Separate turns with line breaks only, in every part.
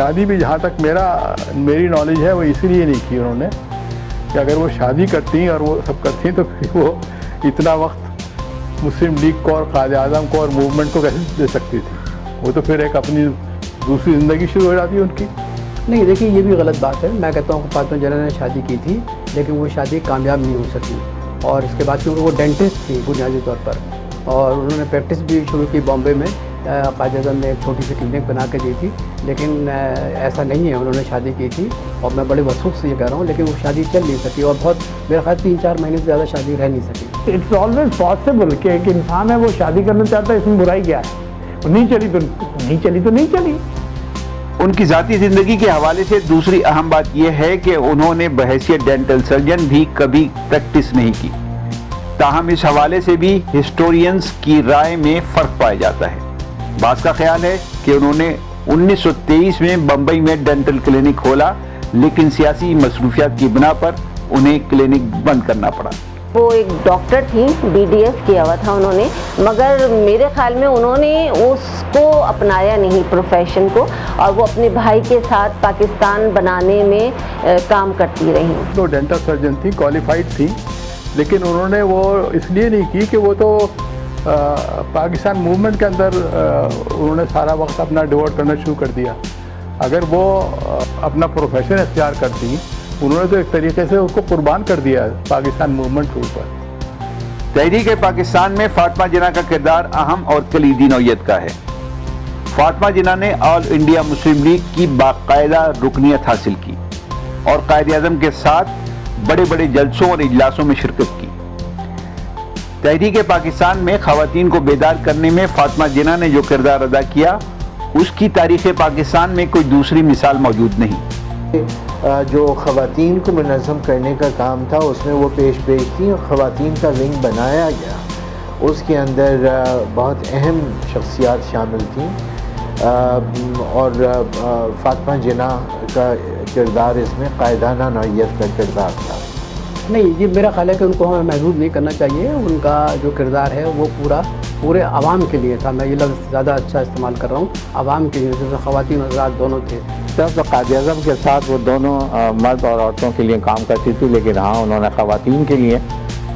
شادی بھی جہاں تک میری نالج ہے وہ اسی لیے نہیں کی انہوں نے کہ اگر وہ شادی کرتی اور وہ سب کرتی تو پھر وہ اتنا وقت مسلم لیگ کو اور قائد اعظم کو اور موومنٹ کو کیسے دے سکتی تھی. وہ تو پھر ایک اپنی دوسری زندگی شروع ہو جاتی ہے ان کی.
نہیں دیکھیے یہ بھی غلط بات ہے. میں کہتا ہوں کہ فاطمہ جناح نے شادی کی تھی لیکن وہ شادی کامیاب نہیں ہو سکی, اور اس کے بعد کیونکہ وہ ڈینٹسٹ تھی بنیادی طور پر, اور انہوں نے پریکٹس بھی شروع کی بامبے میں. قائد اعظم نے ایک چھوٹی سی کلینک بنا کے دی تھی, لیکن ایسا نہیں ہے. انہوں نے شادی کی تھی اور میں بڑے وثوق سے یہ کہہ رہا ہوں, لیکن وہ شادی چل نہیں سکی اور بہت میرے خیال 3-4 مہینے سے زیادہ شادی رہ نہیں سکی.
اٹس آلویز پاسبل کہ ایک انسان ہے وہ شادی کرنا چاہتا ہے, اس میں برائی کیا ہے؟ نہیں چلی تو نہیں چلی.
ان کی ذاتی زندگی کے حوالے سے دوسری اہم بات یہ ہے کہ انہوں نے بحیثیت ڈینٹل سرجن بھی کبھی پریکٹس نہیں کی. تاہم اس حوالے سے بھی ہسٹورینز کی رائے میں فرق پایا جاتا ہے. بعض کا خیال ہے کہ انہوں نے 1923 میں بمبئی میں ڈینٹل کلینک کھولا, لیکن سیاسی مصروفیات کی بنا پر انہیں کلینک بند کرنا پڑا.
وہ ایک ڈاکٹر تھیں, BDS کیا ہوا تھا انہوں نے, مگر میرے خیال میں انہوں نے اس کو اپنایا نہیں پروفیشن کو, اور وہ اپنے بھائی کے ساتھ پاکستان بنانے میں کام کرتی رہیں.
تو ڈینٹل سرجن تھی, کوالیفائڈ تھی, لیکن انہوں نے وہ اس لیے نہیں کی کہ وہ تو پاکستان موومنٹ کے اندر انہوں نے سارا وقت اپنا ڈیوٹ کرنا شروع کر دیا. اگر وہ اپنا پروفیشن اختیار کرتی, انہوں نے تو ایک طریقے سے اس کو قربان کر دیا پاکستان موومنٹ کے اوپر.
تحریک پاکستان میں فاطمہ جناح کا کردار اہم اور کلیدی نوعیت کا ہے. فاطمہ جناح نے آل انڈیا مسلم لیگ کی باقاعدہ رکنیت حاصل کی اور قائد اعظم کے ساتھ بڑے بڑے جلسوں اور اجلاسوں میں شرکت کی. تحریک پاکستان میں خواتین کو بیدار کرنے میں فاطمہ جناح نے جو کردار ادا کیا, اس کی تاریخ پاکستان میں کوئی دوسری مثال موجود نہیں.
جو خواتین کو منظم کرنے کا کام تھا اس میں وہ پیش تھیں, اور خواتین کا ونگ بنایا گیا. اس کے اندر بہت اہم شخصیات شامل تھیں, اور فاطمہ جناح کا کردار اس میں قائدانہ نوعیت کا کردار تھا.
نہیں, یہ میرا خیال ہے کہ ان کو ہمیں محدود نہیں کرنا چاہیے. ان کا جو کردار ہے وہ پورے عوام کے لیے تھا. میں یہ لفظ زیادہ اچھا استعمال کر رہا ہوں, عوام کے لیے, جیسے خواتین اور حضرات دونوں تھے.
صرف قائد اعظم کے ساتھ وہ دونوں مرد اور عورتوں کے لیے کام کرتی تھی, لیکن ہاں انہوں نے خواتین کے لیے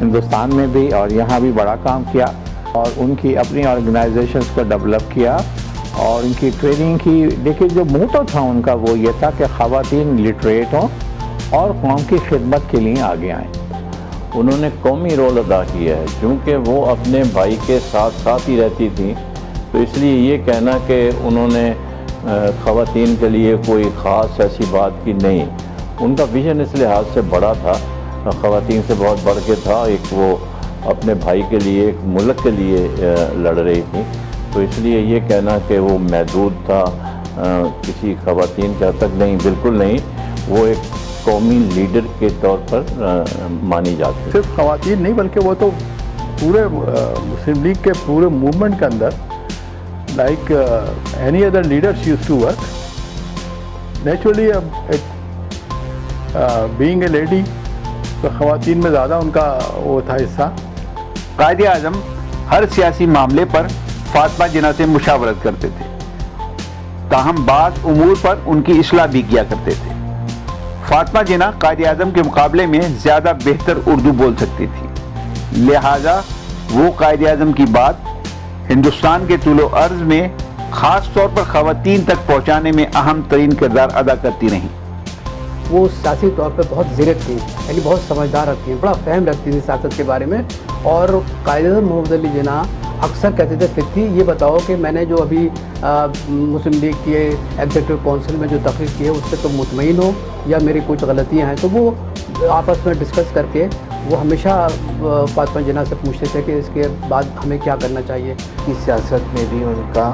ہندوستان میں بھی اور یہاں بھی بڑا کام کیا, اور ان کی اپنی آرگنائزیشنز کو ڈیولپ کیا اور ان کی ٹریننگ کی. لیکن جو موٹو تھا ان کا وہ یہ تھا کہ خواتین لٹریٹ ہوں اور قوم کی خدمت کے لیے آگے آئیں.
انہوں نے قومی رول ادا کیا ہے, چونکہ وہ اپنے بھائی کے ساتھ ساتھ ہی رہتی تھیں, تو اس لیے یہ کہنا کہ انہوں نے خواتین کے لیے کوئی خاص ایسی بات کی نہیں. ان کا ویژن اس لحاظ سے بڑا تھا, خواتین سے بہت بڑھ کے تھا. ایک وہ اپنے بھائی کے لیے, ایک ملک کے لیے لڑ رہی تھی, تو اس لیے یہ کہنا کہ وہ محدود تھا کسی خواتین کے حد تک نہیں, بالکل نہیں. وہ ایک قومی لیڈر کے طور پر مانی جاتی ہے.
صرف خواتین نہیں بلکہ وہ تو پورے مسلم لیگ کے پورے موومنٹ کے اندر like any other leaders used to work. Naturally, being a lady, تو خواتین میں زیادہ ان کا وہ تھا حصہ.
قائد اعظم ہر سیاسی معاملے پر فاطمہ جناح سے مشاورت کرتے تھے, تاہم بعض امور پر ان کی اصلاح بھی کیا کرتے تھے. فاطمہ جناح قائد اعظم کے مقابلے میں زیادہ بہتر اردو بول سکتی تھی, لہٰذا وہ قائد اعظم کی بات ہندوستان کے طول و عرض میں خاص طور پر خواتین تک پہنچانے میں اہم ترین کردار ادا کرتی رہیں.
وہ سیاسی طور پہ بہت زیرک تھیں, یعنی بہت سمجھدار رکھتی ہیں, بڑا فہم رکھتی تھی سیاست کے بارے میں. اور قائد اعظم محمد علی جناح اکثر کہتے تھے فتھی یہ بتاؤ کہ میں نے جو ابھی مسلم لیگ کے ایگزیکٹو کونسل میں جو تقریر کی ہے اس سے تم مطمئن ہو یا میری کچھ غلطیاں ہیں. تو وہ آپس میں ڈسکس کر کے وہ ہمیشہ فاطمہ جناح سے پوچھتے تھے کہ اس کے بعد ہمیں کیا کرنا چاہیے.
کی سیاست میں بھی ان کا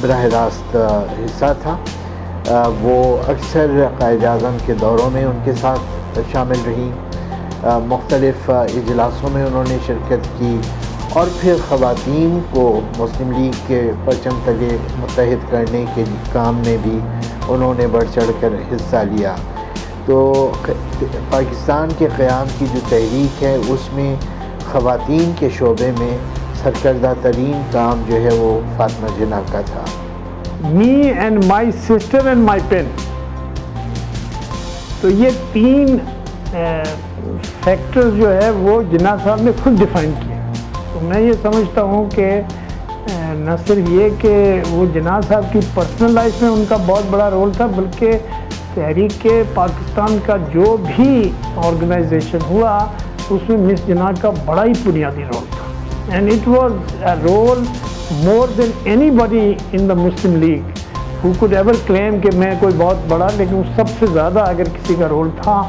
براہ راست حصہ تھا. وہ اکثر قائد اعظم کے دوروں میں ان کے ساتھ شامل رہی, مختلف اجلاسوں میں انہوں نے شرکت کی, اور پھر خواتین کو مسلم لیگ کے پرچم تلے متحد کرنے کے کام میں بھی انہوں نے بڑھ چڑھ کر حصہ لیا. تو پاکستان کے قیام کی جو تحریک ہے اس میں خواتین کے شعبے میں سرکردہ ترین کام جو ہے وہ فاطمہ جناح کا تھا.
Me and my sister and my pen. تو یہ تین فیکٹرز جو ہے وہ جناح صاحب نے خود ڈیفائن کیے. تو میں یہ سمجھتا ہوں کہ نہ صرف یہ کہ وہ جناح صاحب کی پرسنل لائف میں ان کا بہت بڑا رول تھا، بلکہ تحریک پاکستان کا جو بھی آرگنائزیشن ہوا اس میں مس جناح کا بڑا ہی بنیادی رول تھا. And it was a role more than anybody in the Muslim League who could ever claim کہ میں کوئی بہت بڑا، لیکن سب سے زیادہ اگر کسی کا رول تھا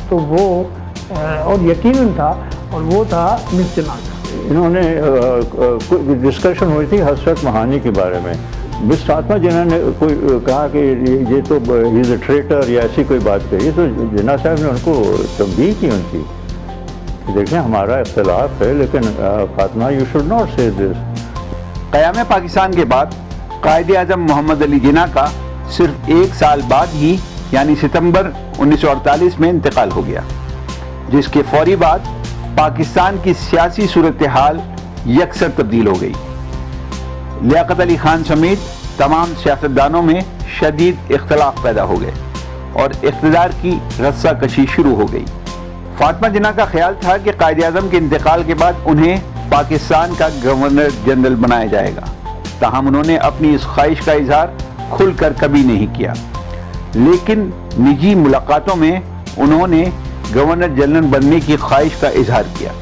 تو وہ اور یقیناً تھا، اور وہ تھا مس جناح کا.
انہوں نے ڈسکشن ہوئی تھی حسرت مہانی کے بارے میں. مس فاطمہ جناح نے کوئی کہا کہ یہ تو از اے ٹریٹر یا ایسی کوئی بات کہی، تو جناح صاحب نے ان کو تنبیہ کی ان کی کہ دیکھیں ہمارا اختلاف ہے لیکن فاطمہ یو شوڈ ناٹ سے دس.
قیام پاکستان کے بعد قائد اعظم محمد علی جناح کا صرف 1 سال بعد ہی یعنی ستمبر 1948 میں انتقال ہو گیا، جس کے فوری بعد پاکستان کی سیاسی صورتحال یکسر تبدیل ہو گئی. لیاقت علی خان سمیت تمام سیاستدانوں میں شدید اختلاف پیدا ہو گئے اور اقتدار کی رسہ کشی شروع ہو گئی. فاطمہ جناح کا خیال تھا کہ قائد اعظم کے انتقال کے بعد انہیں پاکستان کا گورنر جنرل بنایا جائے گا، تاہم انہوں نے اپنی اس خواہش کا اظہار کھل کر کبھی نہیں کیا. لیکن نجی ملاقاتوں میں انہوں نے گورنر جنرل بننے کی خواہش کا اظہار کیا.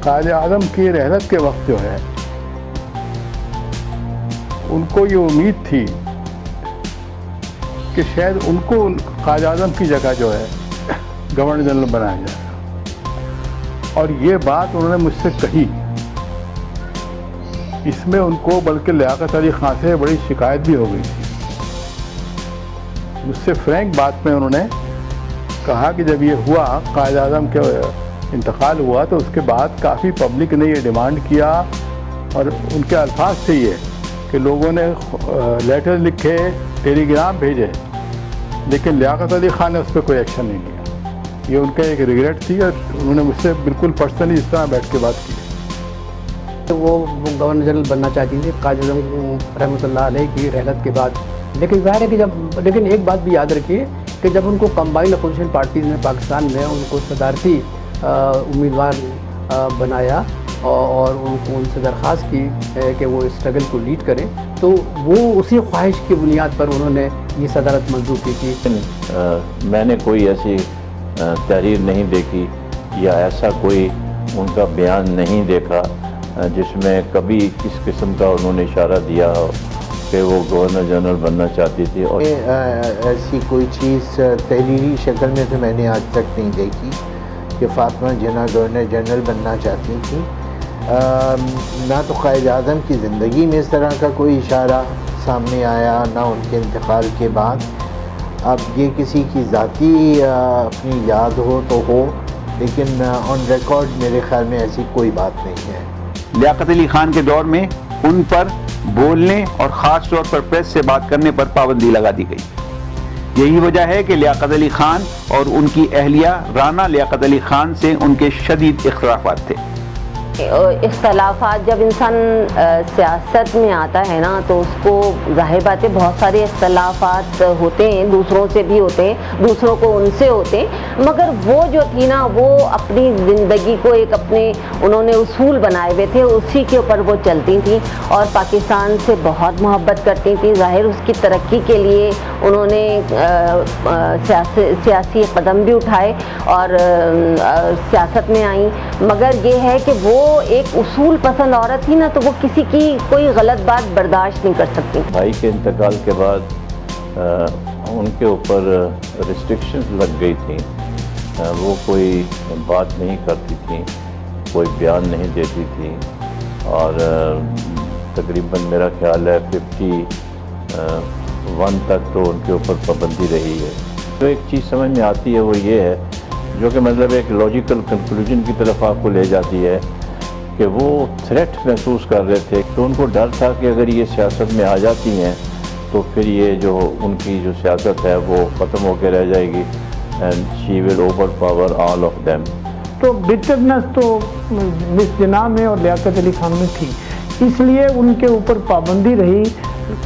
قائد اعظم کی رحلت کے وقت جو ہے ان کو یہ امید تھی کہ شاید ان کو قائد اعظم کی جگہ جو ہے گورنر جنرل بنایا جائے گا، اور یہ بات انہوں نے مجھ سے کہی. اس میں ان کو بلکہ لیاقت علی خان سے بڑی شکایت بھی ہو گئی تھی. مجھ سے فرینک بات میں انہوں نے کہا کہ جب یہ ہوا قائد اعظم کے انتقال ہوا تو اس کے بعد کافی پبلک نے یہ ڈیمانڈ کیا، اور ان کے الفاظ تھے یہ کہ لوگوں نے لیٹر لکھے، ٹیلی گرام بھیجے، لیکن لیاقت علی خان نے اس پہ کوئی ایکشن نہیں لیا. یہ ان کا ایک ریگریٹ تھی، اور انہوں نے مجھ سے بالکل پرسنلی اس طرح بیٹھ کے بات کی.
وہ گورنر جنرل بننا چاہتی تھی قائد اعظم رحمۃ اللہ علیہ کی رحلت کے بعد. لیکن ظاہر ہے کہ لیکن ایک بات بھی یاد رکھیے کہ جب ان کو کمبائنڈ اپوزیشن پارٹیز نے پاکستان میں ان کو صدارتی امیدوار بنایا اور ان سے درخواست کی کہ وہ اسٹرگل کو لیڈ کریں، تو وہ اسی خواہش کی بنیاد پر انہوں نے یہ صدارت منظور کی تھی.
میں نے کوئی ایسی تحریر نہیں دیکھی یا ایسا کوئی ان کا بیان نہیں دیکھا جس میں کبھی کس قسم کا انہوں نے اشارہ دیا ہو کہ وہ گورنر جنرل بننا چاہتی تھی. اور
ایسی کوئی چیز تحریری شکل میں تو میں نے آج تک نہیں دیکھی کہ فاطمہ جناح گورنر جنرل بننا چاہتی تھی. نہ تو قائد اعظم کی زندگی میں اس طرح کا کوئی اشارہ سامنے آیا، نہ ان کے انتقال کے بعد. اب یہ کسی کی ذاتی اپنی یاد ہو تو ہو، لیکن آن ریکارڈ میرے خیال میں ایسی کوئی بات نہیں ہے.
لیاقت علی خان کے دور میں ان پر بولنے اور خاص طور پر پریس سے بات کرنے پر پابندی لگا دی گئی. یہی وجہ ہے کہ لیاقت علی خان اور ان کی اہلیہ رانا لیاقت علی خان سے ان کے شدید اختلافات تھے.
اختلافات جب انسان سیاست میں آتا ہے نا تو اس کو ظاہر بات ہے بہت سارے اختلافات ہوتے ہیں، دوسروں سے بھی ہوتے ہیں، دوسروں کو ان سے ہوتے ہیں، مگر وہ جو تھی نا وہ اپنی زندگی کو ایک انہوں نے اصول بنائے ہوئے تھے، اسی کے اوپر وہ چلتی تھیں اور پاکستان سے بہت محبت کرتی تھیں. ظاہر اس کی ترقی کے لیے انہوں نے سیاسی قدم بھی اٹھائے اور سیاست میں آئیں، مگر یہ ہے کہ وہ ایک اصول پسند عورت تھی نا، تو وہ کسی کی کوئی غلط بات برداشت نہیں کر سکتی.
بھائی کے انتقال کے بعد ان کے اوپر ریسٹرکشنز لگ گئی تھیں. وہ کوئی بات نہیں کرتی تھیں، کوئی بیان نہیں دیتی تھی، اور تقریباً میرا خیال ہے 51 تک تو ان کے اوپر پابندی رہی ہے. جو ایک چیز سمجھ میں آتی ہے وہ یہ ہے، جو کہ مطلب ایک لاجیکل کنکلوژن کی طرف آپ کو لے جاتی ہے، کہ وہ تھریٹ محسوس کر رہے تھے. تو ان کو ڈر تھا کہ اگر یہ سیاست میں آ جاتی ہیں تو پھر یہ جو ان کی جو سیاست ہے وہ ختم ہو کے رہ جائے گی، and she will over power all of them.
تو بٹرنس تو مس جناح میں اور لیاقت علی خان میں تھی، اس لیے ان کے اوپر پابندی رہی.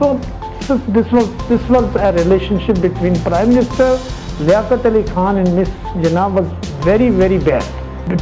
So this was a relationship between Prime Minister Liaquat Ali Khan and Miss Jinnah was very bad.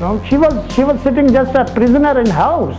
No, she was sitting just a prisoner in house.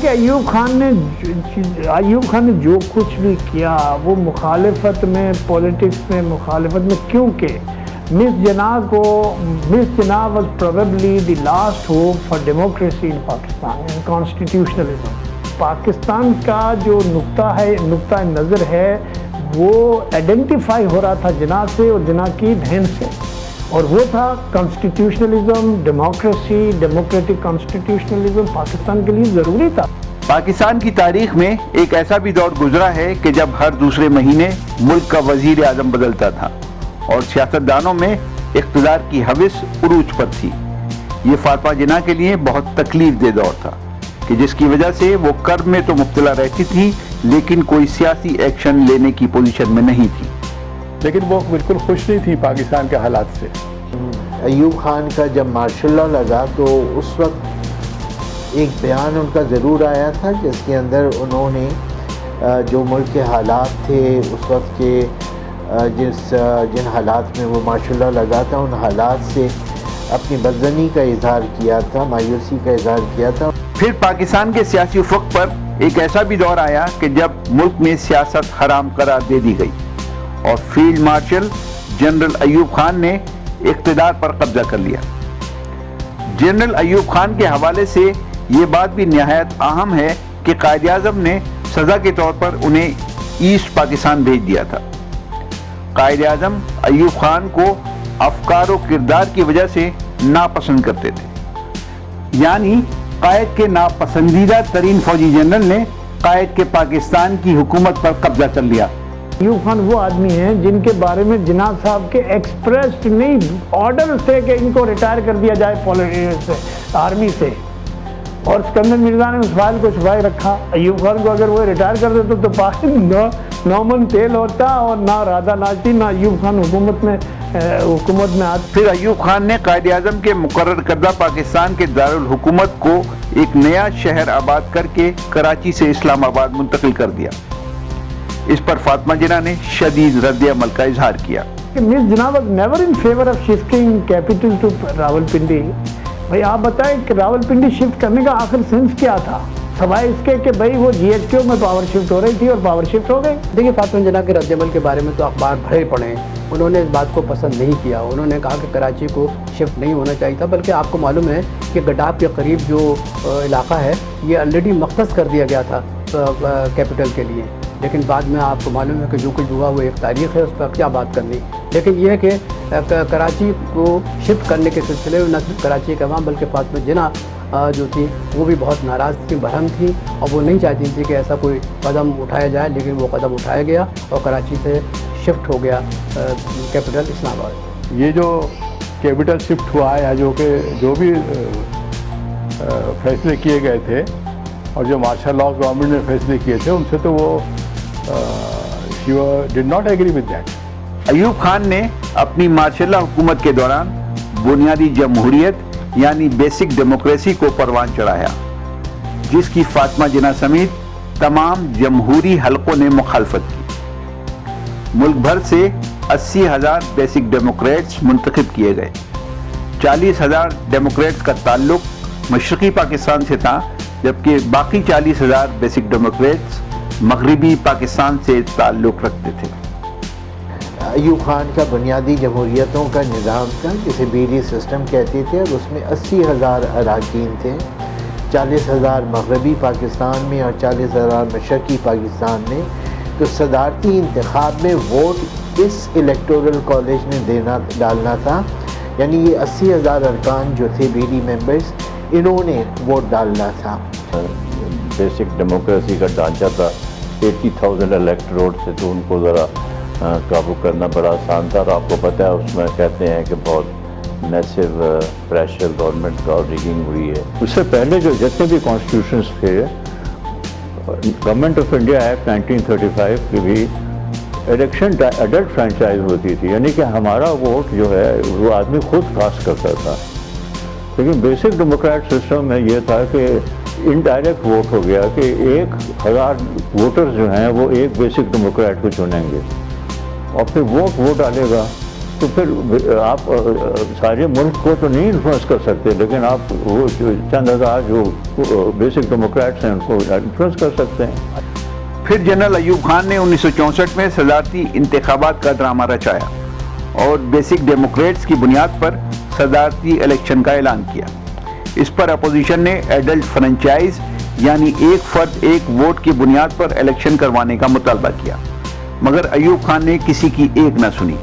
کہ ایوب خان نے جو کچھ بھی کیا وہ مخالفت میں، پولیٹکس میں مخالفت میں، کیونکہ Miss Jinnah was probably the last hope for democracy in Pakistan and constitutionalism. Pakistan کا جو نقطہ نظر ہے وہ آئیڈینٹیفائی ہو رہا تھا جناح سے اور جناح کی بہن سے، اور وہ تھا constitutionalism, democracy, democratic constitutionalism Pakistan کے لیے ضروری تھا.
پاکستان کی تاریخ میں ایک ایسا بھی دور گزرا ہے کہ جب ہر دوسرے مہینے ملک کا وزیر اعظم بدلتا تھا اور سیاستدانوں میں اقتدار کی ہوس عروج پر تھی. یہ فاطمہ جناح کے لیے بہت تکلیف دہ دور تھا کہ جس کی وجہ سے وہ کرب میں تو مبتلا رہتی تھی لیکن کوئی سیاسی ایکشن لینے کی پوزیشن میں نہیں تھی.
لیکن وہ بالکل خوش نہیں تھی پاکستان کے حالات سے.
ایوب خان کا جب مارشل لا لگا تو اس وقت ایک بیان ان کا ضرور آیا تھا جس کے اندر انہوں نے جو ملک کے حالات تھے اس وقت کے، جن حالات میں وہ مارشل لا لگا تھا ان حالات سے اپنی بدظنی کا اظہار کیا تھا، مایوسی کا اظہار کیا تھا.
پھر پاکستان کے سیاسی افق پر ایک ایسا بھی دور آیا کہ جب ملک میں سیاست حرام قرار دے دی گئی اور field marshal general Ayub Khan نے اقتدار پر قبضہ کر لیا. جنرل ایوب خان کے حوالے سے یہ بات بھی نہایت اہم ہے کہ قائد اعظم نے سزا کے طور پر انہیں ایسٹ پاکستان بھیج دیا تھا. قائد اعظم ایوب خان کو افکار و کردار کی وجہ سے ناپسند کرتے تھے، یعنی قائد کے ناپسندیدہ ترین فوجی جنرل نے قائد کے پاکستان کی حکومت پر قبضہ کر لیا.
ایوب خان وہ آدمی ہیں جن کے بارے میں جناح صاحب کے ایکسپریسڈ نہیں آرڈر تھے کہ ان کو ریٹائر کر دیا جائے آرمی سے، اور اسکندر مرزا نے اس فائل کو چھپائے رکھا. ایوب خان کو اگر وہ ریٹائر کر دیتے تو پاکستان نومن تیل ہوتا اور نہ رادہ ناچتی نہ ایوب خان حکومت میں آتا.
پھر ایوب خان نے قائد اعظم کے مقرر کردہ پاکستان کے دارالحکومت کو ایک نیا شہر آباد کر کے کراچی سے اسلام آباد منتقل کر دیا. اس پر فاطمہ جناح نے شدید رد عمل کا اظہار کیا.
Miss Jinnah was never in favour of shifting capital to Rawalpindi. بھائی آپ بتائیں کہ راولپنڈی شفٹ کرنے کا آخر سینس کیا تھا، سوائے اس کے کہ بھائی وہ جی ایچ کیو میں پاور شفٹ ہو رہی تھی اور پاور شفٹ ہو گئی.
دیکھیے فاطمہ جناح کے رد عمل کے بارے میں تو اخبار بھرے پڑے ہیں. انہوں نے اس بات کو پسند نہیں کیا. انہوں نے کہا کہ کراچی کو شفٹ نہیں ہونا چاہیے تھا، بلکہ آپ کو معلوم ہے کہ گڈاف کے قریب جو علاقہ ہے یہ آلریڈی مختص کر دیا گیا تھا کیپٹل کے لیے. لیکن بعد میں آپ کو معلوم ہے کہ جو کچھ ہوا وہ ایک تاریخ ہے، اس پر کیا بات کرنی. لیکن یہ ہے کہ کراچی کو شفٹ کرنے کے سلسلے میں نہ صرف کراچی کے عوام بلکہ فاطمہ جناح جو تھی وہ بھی بہت ناراض تھی، برہم تھی، اور وہ نہیں چاہتی تھی کہ ایسا کوئی قدم اٹھایا جائے. لیکن وہ قدم اٹھایا گیا اور کراچی سے شفٹ ہو گیا کیپٹل اسلام آباد.
یہ جو کیپٹل شفٹ ہوا ہے یا جو بھی فیصلے کیے گئے تھے اور جو مارشل لا گورنمنٹ نے فیصلے کیے تھے ان سے تو وہ did not agree with that.
Ayub Khan نے اپنی مارشل لا حکومت کے دوران بنیادی جمہوریت یعنی بیسک ڈیموکریسی کو پروان چڑھایا، جس کی فاطمہ جناح سمیت تمام جمہوری حلقوں نے مخالفت کی. ملک بھر سے 80,000 بیسک ڈیموکریٹس منتخب کیے گئے. 40,000 ڈیموکریٹس کا تعلق مشرقی پاکستان سے تھا، جبکہ باقی 40,000 بیسک ڈیموکریٹس مغربی پاکستان سے تعلق رکھتے تھے.
ایوب خان کا بنیادی جمہوریتوں کا نظام تھا جسے بیڈی سسٹم کہتے تھے، اور اس میں 80,000 اراکین تھے. 40,000 مغربی پاکستان میں اور 40,000 مشرقی پاکستان میں. تو صدارتی انتخاب میں ووٹ اس الیکٹورل کالج نے ڈالنا تھا، یعنی یہ 80,000 ارکان جو تھے بیڈی ممبرز انہوں نے ووٹ ڈالنا تھا.
بیسک ڈیموکریسی کا ڈھانچہ تھا 80,000 الیکٹروٹ سے، تو ان کو ذرا قابو کرنا بڑا آسان تھا. اور آپ کو پتہ ہے اس میں کہتے ہیں کہ بہت میسو پریشر گورنمنٹ کا اور ریگنگ ہوئی ہے. اس سے پہلے جو جتنے بھی کانسٹیٹیوشنس تھے، گورنمنٹ آف انڈیا ایکٹ 1935 کی بھی الیکشن ایڈلٹ فرینچائز ہوتی تھی، یعنی کہ ہمارا ووٹ جو ہے وہ آدمی خود کاسٹ کرتا تھا. لیکن بیسک ڈیموکریٹ سسٹم میں یہ تھا کہ انڈائریکٹ ووٹ ہو گیا کہ 1,000 ووٹرز جو ہیں وہ ایک بیسک ڈیموکریٹ کو چنیں گے اور پھر ووٹ ڈالے گا تو پھر آپ سارے ملک کو تو نہیں انفلوئنس کر سکتے، لیکن آپ وہ جو چند ہزار جو بیسک ڈیموکریٹس ہیں ان کو انفلوئنس کر سکتے ہیں۔
پھر جنرل ایوب خان نے 1964 میں صدارتی انتخابات کا ڈرامہ رچایا اور بیسک ڈیموکریٹس کی بنیاد پر صدارتی الیکشن کا اعلان کیا۔ اس پر اپوزیشن نے ایڈلٹ فرنچائز یعنی ایک فرد ایک ووٹ کی بنیاد پر الیکشن کروانے کا مطالبہ کیا، مگر ایوب خان نے کسی کی ایک نہ سنی۔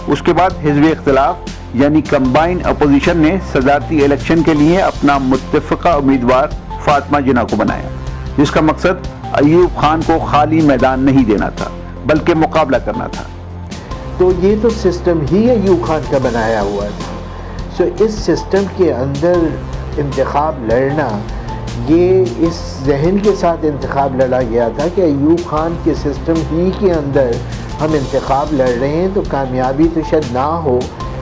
اس کے بعد حزب اختلاف یعنی کمبائن اپوزیشن نے صدارتی الیکشن کے لیے اپنا متفقہ امیدوار فاطمہ جناح کو بنایا، جس کا مقصد ایوب خان کو خالی میدان نہیں دینا تھا بلکہ مقابلہ کرنا تھا۔
تو یہ تو سسٹم ہی ایوب خان کا بنایا ہوا تھا۔ سو اس سسٹم کے اندر انتخاب لڑنا، یہ اس ذہن کے ساتھ انتخاب لڑا گیا تھا کہ ایوب خان کے سسٹم ہی کے اندر ہم انتخاب لڑ رہے ہیں تو کامیابی تو شاید نہ ہو،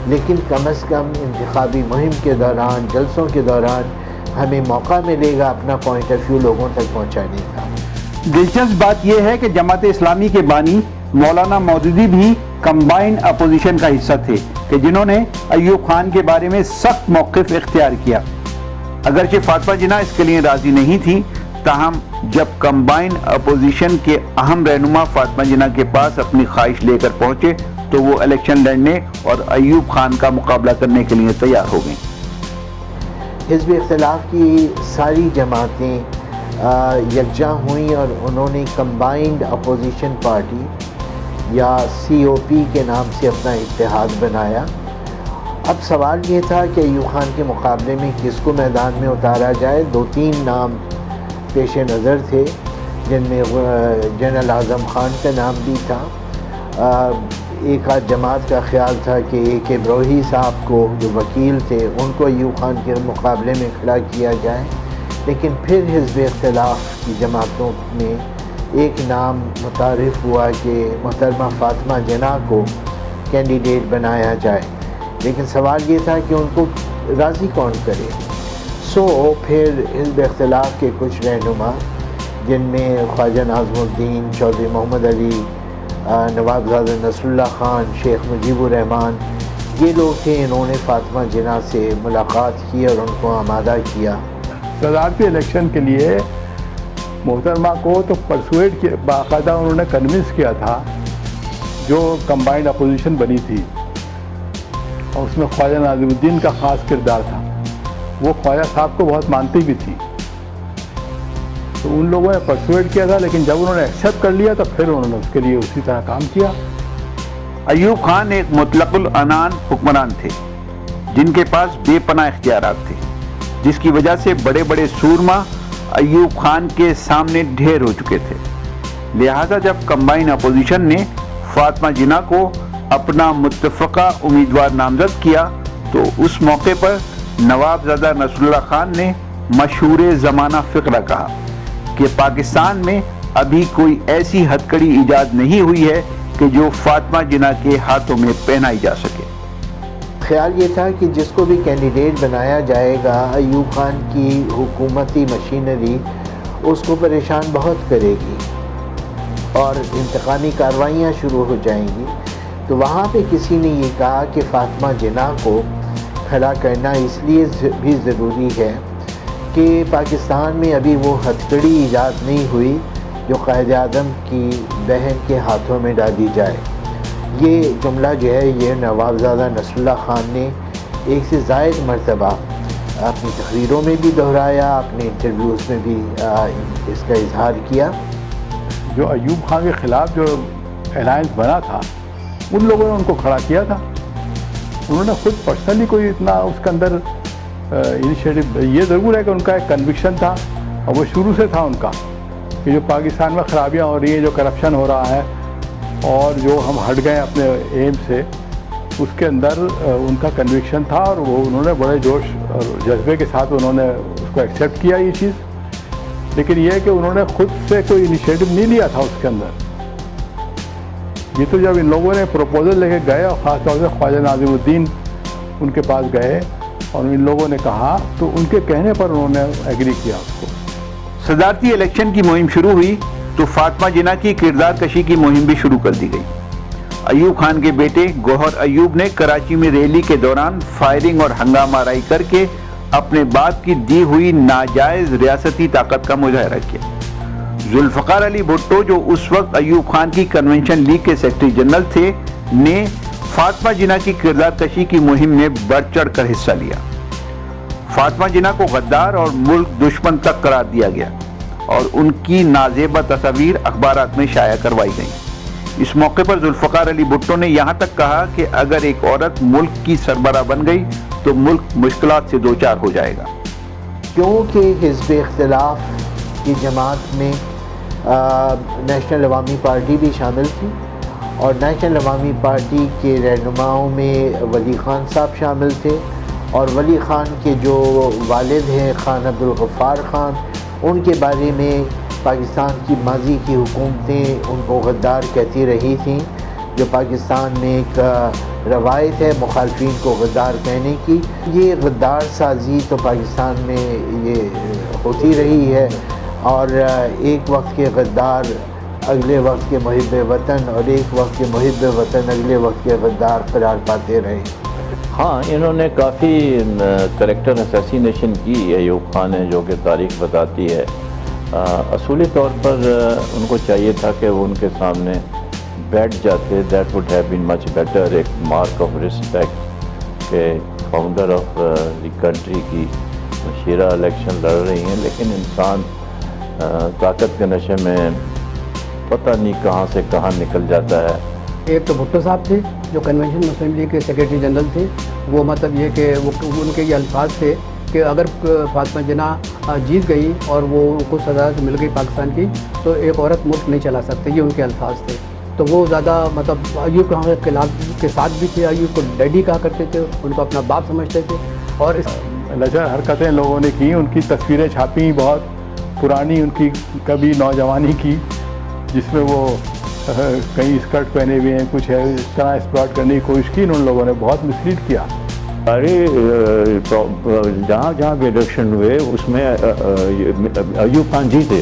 لیکن کم از کم انتخابی مہم کے دوران، جلسوں کے دوران ہمیں موقع ملے گا اپنا پوائنٹ آف ویو لوگوں تک پہنچانے کا۔
دلچسپ بات یہ ہے کہ جماعت اسلامی کے بانی مولانا مودودی بھی کمبائن اپوزیشن کا حصہ تھے کہ جنہوں نے ایوب خان کے بارے میں سخت موقف اختیار کیا۔ اگرچہ فاطمہ جناح اس کے لیے راضی نہیں تھی، تاہم جب کمبائن اپوزیشن کے اہم رہنما فاطمہ جناح کے پاس اپنی خواہش لے کر پہنچے تو وہ الیکشن لڑنے اور ایوب خان کا مقابلہ کرنے کے لیے تیار ہو گئیں۔
حزب اختلاف کی ساری جماعتیں یکجا ہوئیں اور انہوں نے کمبائنڈ اپوزیشن پارٹی یا COP کے نام سے اپنا اتحاد بنایا۔ اب سوال یہ تھا کہ ایوب خان کے مقابلے میں کس کو میدان میں اتارا جائے۔ 2-3 نام پیش نظر تھے، جن میں جنرل اعظم خان کا نام بھی تھا۔ ایک آدھ جماعت کا خیال تھا کہ AK بروہی صاحب کو، جو وکیل تھے، ان کو ایوب خان کے مقابلے میں کھڑا کیا جائے، لیکن پھر حزب اختلاف کی جماعتوں میں ایک نام متعارف ہوا کہ محترمہ فاطمہ جناح کو کینڈیڈیٹ بنایا جائے، لیکن سوال یہ تھا کہ ان کو راضی کون کرے۔ پھر حزب اختلاف کے کچھ رہنما، جن میں خواجہ ناظم الدین، چودھری محمد علی، نواب زادہ نصر اللہ خان، شیخ مجیب الرحمان، یہ لوگ تھے، انہوں نے فاطمہ جناح سے ملاقات کی اور ان کو آمادہ کیا۔
صدارتی الیکشن کے لیے محترمہ کو تو پرسویٹ کیا، باقاعدہ انہوں نے کنونس کیا تھا، جو کمبائنڈ اپوزیشن بنی تھی، اور اس میں خواجہ ناظم الدین کا خاص کردار تھا۔ وہ خواجہ صاحب کو بہت مانتی بھی تھی، تو ان لوگوں نے پرسویٹ کیا تھا، لیکن جب انہوں نے ایکسیپٹ کر لیا تو پھر انہوں نے اس کے لیے اسی طرح کام کیا۔
ایوب خان ایک مطلق العنان حکمران تھے جن کے پاس بے پناہ اختیارات تھے، جس کی وجہ سے بڑے بڑے سورما ایوب خان کے سامنے ڈھیر ہو چکے تھے۔ لہذا جب کمبائن اپوزیشن نے فاطمہ جناح کو اپنا متفقہ امیدوار نامزد کیا تو اس موقع پر نواب زادہ نصر اللہ خان نے مشہور زمانہ فقرہ کہا کہ پاکستان میں ابھی کوئی ایسی ہتھکڑی ایجاد نہیں ہوئی ہے کہ جو فاطمہ جناح کے ہاتھوں میں پہنائی جا سکے۔
خیال یہ تھا کہ جس کو بھی کینڈیڈیٹ بنایا جائے گا، ایوب خان کی حکومتی مشینری اس کو پریشان بہت کرے گی اور انتقامی کارروائیاں شروع ہو جائیں گی۔ تو وہاں پہ کسی نے یہ کہا کہ فاطمہ جناح کو کھڑا کرنا اس لیے بھی ضروری ہے کہ پاکستان میں ابھی وہ ہتھکڑی ایجاد نہیں ہوئی جو قائد اعظم کی بہن کے ہاتھوں میں ڈالی جائے۔ یہ جملہ جو ہے یہ نواب زادہ نصر اللہ خان نے ایک سے زائد مرتبہ اپنی تقریروں میں بھی دہرایا، اپنے انٹرویوز میں بھی اس کا اظہار کیا۔
جو ایوب خان کے خلاف جو الائنس بنا تھا، ان لوگوں نے ان کو کھڑا کیا تھا۔ انہوں نے خود پرسنلی کوئی اتنا اس کے اندر انیشیٹو، یہ ضرور ہے کہ ان کا ایک کنوکشن تھا، اور وہ شروع سے تھا ان کا، کہ جو پاکستان میں خرابیاں ہو رہی ہیں، جو کرپشن ہو رہا ہے، اور جو ہم ہٹ گئے اپنے ایم سے، اس کے اندر ان کا کنوکشن تھا، اور وہ انہوں نے بڑے جوش اور جذبے کے ساتھ انہوں نے اس کو ایکسیپٹ کیا یہ چیز۔ لیکن یہ ہے کہ انہوں نے خود سے کوئی انیشیٹو نہیں لیا تھا اس کے اندر۔ یہ تو جب ان لوگوں نے پروپوزل لے کے گئے، اور خاص طور سے خواجہ ناظم الدین ان کے پاس گئے اور ان لوگوں نے کہا، تو ان کے کہنے پر انہوں نے ایگری کیا اس کو۔
صدارتی الیکشن کی مہم شروع ہوئی تو فاطمہ جناح کی کردار کشی کی مہم بھی شروع کر دی گئی۔ ایوب خان کے بیٹے گوہر ایوب نے کراچی میں ریلی کے دوران فائرنگ اور ہنگامہ آرائی کر کے اپنے باپ کی دی ہوئی ناجائز ریاستی طاقت کا مظاہرہ کیا۔ ذوالفقار علی بھٹو جو اس وقت ایوب خان کی کنونشن لیگ کے سیکرٹری جنرل تھے نے فاطمہ جناح کی کردار کشی کی مہم میں بڑھ چڑھ کر حصہ لیا۔ فاطمہ جناح کو غدار اور ملک دشمن تک قرار دیا گیا اور ان کی نازیبہ تصاویر اخبارات میں شائع کروائی گئیں۔ اس موقع پر ذوالفقار علی بھٹو نے یہاں تک کہا کہ اگر ایک عورت ملک کی سربراہ بن گئی تو ملک مشکلات سے دوچار ہو جائے گا۔
کیونکہ حزب اختلاف کی جماعت میں نیشنل عوامی پارٹی بھی شامل تھی اور نیشنل عوامی پارٹی کے رہنماؤں میں ولی خان صاحب شامل تھے، اور ولی خان کے جو والد ہیں خان عبدالغفار خان، ان کے بارے میں پاکستان کی ماضی کی حکومتیں ان کو غدار کہتی رہی تھیں، جو پاکستان میں ایک روایت ہے مخالفین کو غدار کہنے کی۔ یہ غدار سازی تو پاکستان میں یہ ہوتی رہی ہے، اور ایک وقت کے غدار اگلے وقت کے محب وطن اور ایک وقت کے محب وطن اگلے وقت کے غدار قرار پاتے رہے۔
ہاں، انہوں نے کافی کریکٹر اسیسینیشن کی ایوب خان نے، جو کہ تاریخ بتاتی ہے۔ اصولی طور پر ان کو چاہیے تھا کہ وہ ان کے سامنے بیٹھ جاتے، that would have been much better, ایک مارک آف رسپیکٹ کہ فاؤنڈر آف دی کنٹری کی مشیرہ الیکشن لڑ رہی ہیں، لیکن انسان طاقت کے نشے میں پتہ نہیں کہاں سے کہاں نکل جاتا ہے۔
ایک تو بھٹو صاحب تھے جو کنونشن مسلم لیگ کے سیکرٹری جنرل تھے، وہ مطلب یہ کہ وہ ان کے یہ الفاظ تھے کہ اگر فاطمہ جناح جیت گئی اور وہ ان کو صدارت مل گئی پاکستان کی تو ایک عورت ملک نہیں چلا سکتی، یہ ان کے الفاظ تھے۔ تو وہ زیادہ مطلب ایوب خان کے خلاف کے ساتھ بھی تھے، ایوب کو ڈیڈی کہا کرتے تھے، ان کو اپنا باپ سمجھتے تھے، اور اس
لچر حرکتیں لوگوں نے کی، ان کی تصویریں چھاپی بہت پرانی ان کی کبھی نوجوانی کی، جس میں وہ کئی اسکرٹ پہنے ہوئے ہیں، کچھ ہے اس طرح اسپلاٹ کرنے کی کوشش کی، ان لوگوں نے بہت مسلیڈ کیا۔
سارے جہاں جہاں بھی الیکشن ہوئے اس میں ایوب خان جیتے،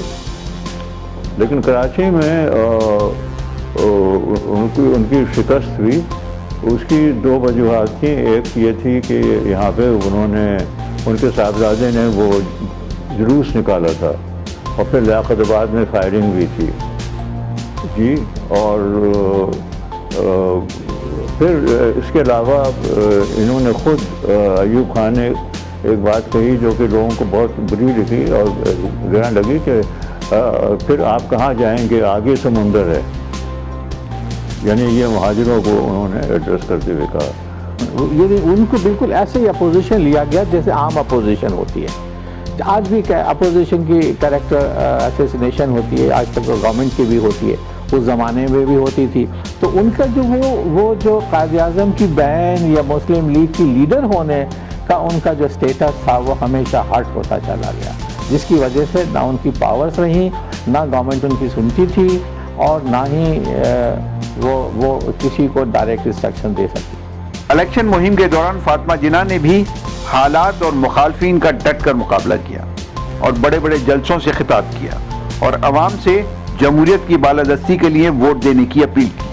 لیکن کراچی میں ان کی شکست ہوئی۔ اس کی دو وجوہات تھیں، ایک یہ تھی کہ یہاں پہ انہوں نے، ان کے صاحبزادے نے وہ جلوس نکالا تھا، اور پھر لیاقت آباد میں فائرنگ بھی تھی جی، اور پھر اس کے علاوہ انہوں نے خود ایوب خان نے ایک بات کہی جو کہ لوگوں کو بہت بری لگی اور گرہ لگی کہ پھر آپ کہاں جائیں گے، آگے سمندر ہے، یعنی یہ مہاجروں کو انہوں نے ایڈریس کرتے ہوئے کہا۔
یعنی ان کو بالکل ایسے ہی اپوزیشن لیا گیا جیسے عام اپوزیشن ہوتی ہے۔ آج بھی اپوزیشن کی کریکٹر اسیسینیشن ہوتی ہے، آج تک گورنمنٹ کی بھی ہوتی ہے، اس زمانے میں بھی ہوتی تھی۔ تو ان کا جو وہ جو قائد اعظم کی بہن یا مسلم لیگ کی لیڈر ہونے کا ان کا جو سٹیٹس تھا وہ ہمیشہ ہٹ ہوتا چلا گیا، جس کی وجہ سے نہ ان کی پاورز رہیں، نہ گورنمنٹ ان کی سنتی تھی، اور نہ ہی وہ کسی کو ڈائریکٹ انسٹرکشن دے سکتی۔
الیکشن مہم کے دوران فاطمہ جناح نے بھی حالات اور مخالفین کا ڈٹ کر مقابلہ کیا اور بڑے بڑے جلسوں سے خطاب کیا اور عوام سے جمہوریت کی بالادستی کے لیے ووٹ دینے کی اپیل کی۔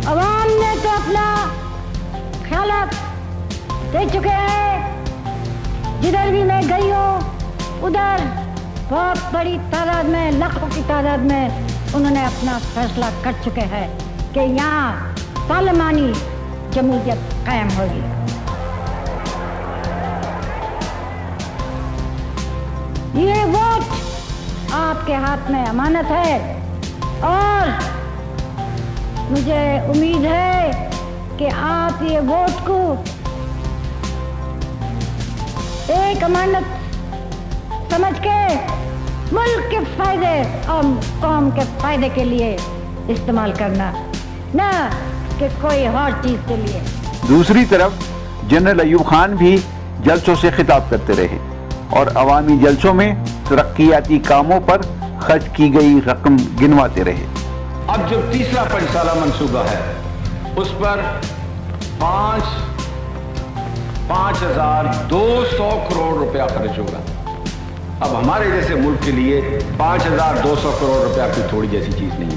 عوام نے تو اپنا خیالات دے چکے ہیں، جدھر بھی میں گئی ہوں ادھر بہت بڑی تعداد میں، لاکھوں کی تعداد میں انہوں نے اپنا فیصلہ کر چکے ہیں کہ یہاں پارلیمانی جمہوریت قائم ہوگی۔ یہ ووٹ آپ کے ہاتھ میں امانت ہے، اور مجھے امید ہے کہ آپ یہ ووٹ کو ایک امانت سمجھ کے ملک کے فائدے اور قوم کے فائدے کے لیے استعمال کرنا، نہ کہ کوئی اور چیز کے لیے۔
دوسری طرف جنرل ایوب خان بھی جلسوں سے خطاب کرتے رہے اور عوامی جلسوں میں ترقیاتی کاموں پر خرچ کی گئی رقم گنواتے رہے۔
اب جو تیسرا 5 سالہ منصوبہ ہے اس پر 5200 کروڑ روپیہ خرچ ہوگا۔ اب ہمارے جیسے ملک کے لیے 5200 کروڑ روپیہ کوئی تھوڑی جیسی چیز نہیں ہے۔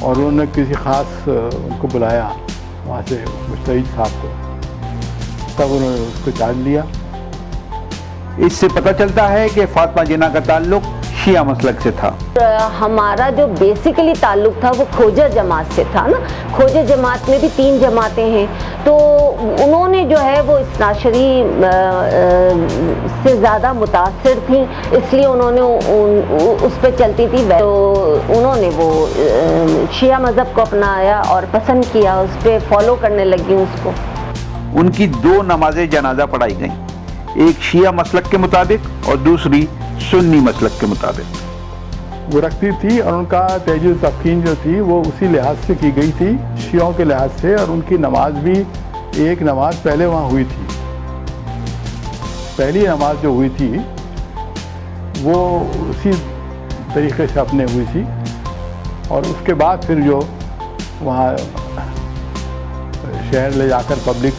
اور انہوں نے کسی خاص ان کو بلایا وہاں سے مجتہد صاحب کو، تب انہوں نے اس کو چارج لیا۔
اس سے پتہ چلتا ہے کہ فاطمہ جناح کا تعلق شیعہ مسلک سے تھا۔
ہمارا جو بیسیکلی تعلق تھا وہ کھوجہ جماعت سے تھا نا، کھوجہ جماعت میں بھی 3 جماعتیں ہیں، تو انہوں نے جو ہے وہ اثناعشری سے زیادہ متاثر تھیں، اس لیے انہوں نے اس پہ چلتی تھی، تو انہوں نے وہ شیعہ مذہب کو اپنایا اور پسند کیا، اس پہ فالو کرنے لگی اس کو۔
ان کی 2 نمازیں جنازہ پڑھائی گئیں، ایک شیعہ مسلک کے مطابق اور دوسری سنی مسلک کے مطابق۔
وہ رکھتی تھی اور ان کا تہجد تفقین جو تھی وہ اسی لحاظ سے کی گئی تھی، شیعوں کے لحاظ سے، اور ان کی نماز بھی ایک نماز پہلے وہاں ہوئی تھی، پہلی نماز جو ہوئی تھی وہ اسی طریقے سے اپنے ہوئی تھی، اور اس کے بعد پھر جو وہاں شہر لے جا کر پبلک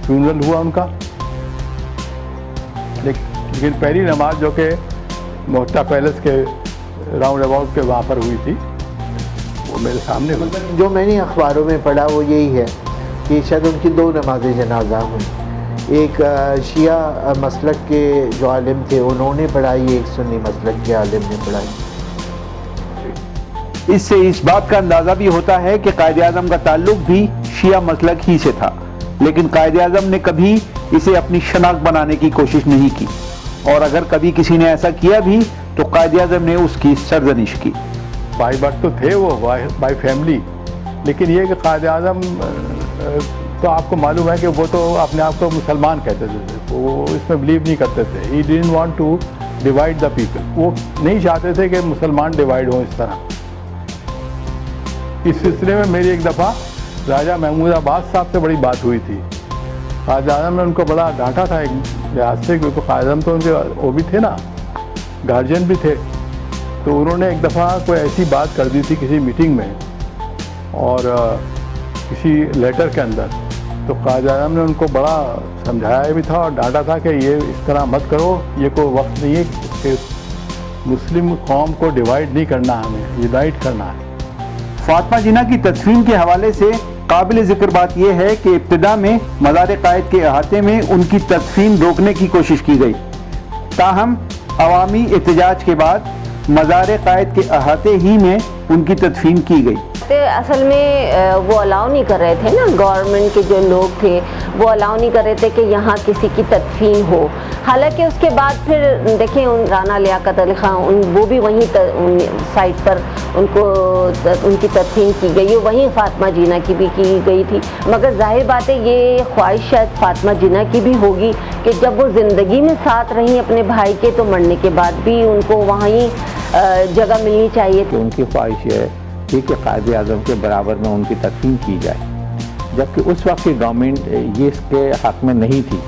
فیونرل ہوا ان کا، لیکن پہلی نماز جو کہ محتہ پیلس کے راؤنڈ اباؤٹ کے وہاں پر ہوئی تھی وہ میرے سامنے ہوئی۔
جو میں نے اخباروں میں پڑھا وہ یہی ہے کہ شاید ان کی 2 نمازیں جنازہ ہوئیں، ایک شیعہ مسلک کے جو عالم تھے انہوں نے پڑھائی، ایک سنی مسلک کے عالم نے پڑھائی۔
اس سے اس بات کا اندازہ بھی ہوتا ہے کہ قائد اعظم کا تعلق بھی شیعہ مسلک ہی سے تھا، لیکن قائد اعظم نے کبھی اسے اپنی شناخت بنانے کی کوشش نہیں کی، اور اگر کبھی کسی نے ایسا کیا بھی تو قائد اعظم نے اس کی سرزنش کی۔
بائی برتھ تو تھے وہ، بائی فیملی، لیکن یہ کہ قائد اعظم تو آپ کو معلوم ہے کہ وہ تو اپنے آپ کو مسلمان کہتے تھے، وہ اس میں بلیو نہیں کرتے تھے۔ ہی ڈidn't want to divide the people، وہ نہیں چاہتے تھے کہ مسلمان ڈیوائڈ ہوں اس طرح۔ اس سلسلے میں میری ایک دفعہ راجہ محمود آباد صاحب سے بڑی بات ہوئی تھی، قائد اعظم نے ان کو بڑا ڈانٹا تھا ایک لحاظ سے، کیونکہ قائد اعظم تو ان کے وہ بھی تھے نا، گارجین بھی تھے، تو انہوں نے ایک دفعہ کوئی ایسی بات کر دی تھی کسی میٹنگ میں اور کسی لیٹر کے اندر، تو قائد اعظم نے ان کو بڑا سمجھایا بھی تھا اور ڈانٹا تھا کہ یہ اس طرح مت کرو، یہ کوئی وقت نہیں ہے کہ مسلم قوم کو ڈیوائڈ نہیں کرنا، ہمیں یونائٹ کرنا ہے۔
فاطمہ جناح کی تدفین کے حوالے سے قابل ذکر بات یہ ہے کہ ابتدا میں مزار قائد کے احاطے میں ان کی تدفین روکنے کی کوشش کی گئی، تاہم عوامی احتجاج کے بعد مزار قائد کے احاطے ہی میں ان کی تدفین کی گئی۔
اصل میں وہ الاؤ نہیں کر رہے تھے نا، گورنمنٹ کے جو لوگ تھے وہ الاؤ نہیں کر رہے تھے کہ یہاں کسی کی تدفین ہو، حالانکہ اس کے بعد پھر دیکھیں رانا لیاقت علی خان وہ بھی وہیں سائٹ پر ان کی تدفین کی گئی، وہیں فاطمہ جناح کی بھی کی گئی تھی، مگر ظاہر بات ہے یہ خواہش شاید فاطمہ جناح کی بھی ہوگی کہ جب وہ زندگی میں ساتھ رہیں اپنے بھائی کے، تو مرنے کے بعد بھی ان کو وہیں جگہ ملنی چاہیے تھی۔
ان کی خواہش یہ تھی کہ قائد اعظم کے برابر میں ان کی تدفین کی جائے، جبکہ اس وقت کی گورنمنٹ یہ اس کے حق میں نہیں تھی،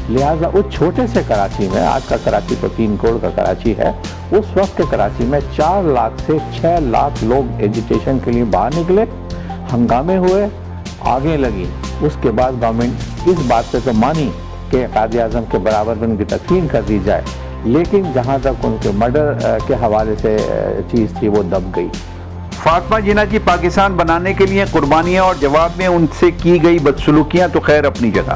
لہٰذا اس چھوٹے سے کراچی میں، آج کا کراچی تو 3 کروڑ کا کراچی ہے، اس وقت کے کراچی میں 4 لاکھ سے 6 لاکھ لوگ ایجیٹیشن کے لیے باہر نکلے، ہنگامے ہوئے، آگے لگی۔ اس کے بعد گورنمنٹ اس بات سے تو مانی کہ قائد اعظم کے برابر میں ان کی تدفین کر دی جائے، لیکن جہاں تک ان کے مرڈر کے حوالے سے چیز تھی وہ دب گئی۔
فاطمہ جناح کی پاکستان بنانے کے لیے قربانیاں اور جواب میں ان سے کی گئی بدسلوکیاں تو خیر اپنی جگہ،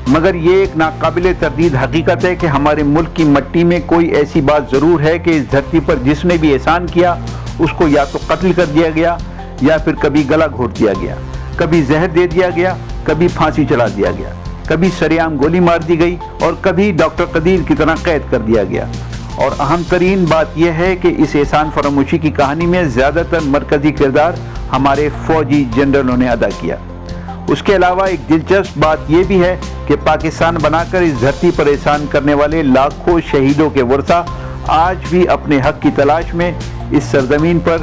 مگر یہ ایک ناقابل تردید حقیقت ہے کہ ہمارے ملک کی مٹی میں کوئی ایسی بات ضرور ہے کہ اس دھرتی پر جس نے بھی احسان کیا اس کو یا تو قتل کر دیا گیا یا پھر کبھی گلا گھونٹ دیا گیا، کبھی زہر دے دیا گیا، کبھی پھانسی چلا دیا گیا، کبھی سریعام گولی مار دی گئی اور کبھی ڈاکٹر قدیر کی طرح قید کر دیا گیا۔ اور اہم ترین بات یہ ہے کہ اس احسان فراموشی کی کہانی میں زیادہ تر مرکزی کردار ہمارے فوجی جنرلوں نے ادا کیا۔ اس کے علاوہ ایک دلچسپ بات یہ بھی ہے کہ پاکستان بنا کر اس دھرتی پر احسان کرنے والے لاکھوں شہیدوں کے ورثہ آج بھی اپنے حق کی تلاش میں اس سرزمین پر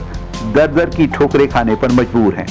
در در کی ٹھوکریں کھانے پر مجبور ہیں۔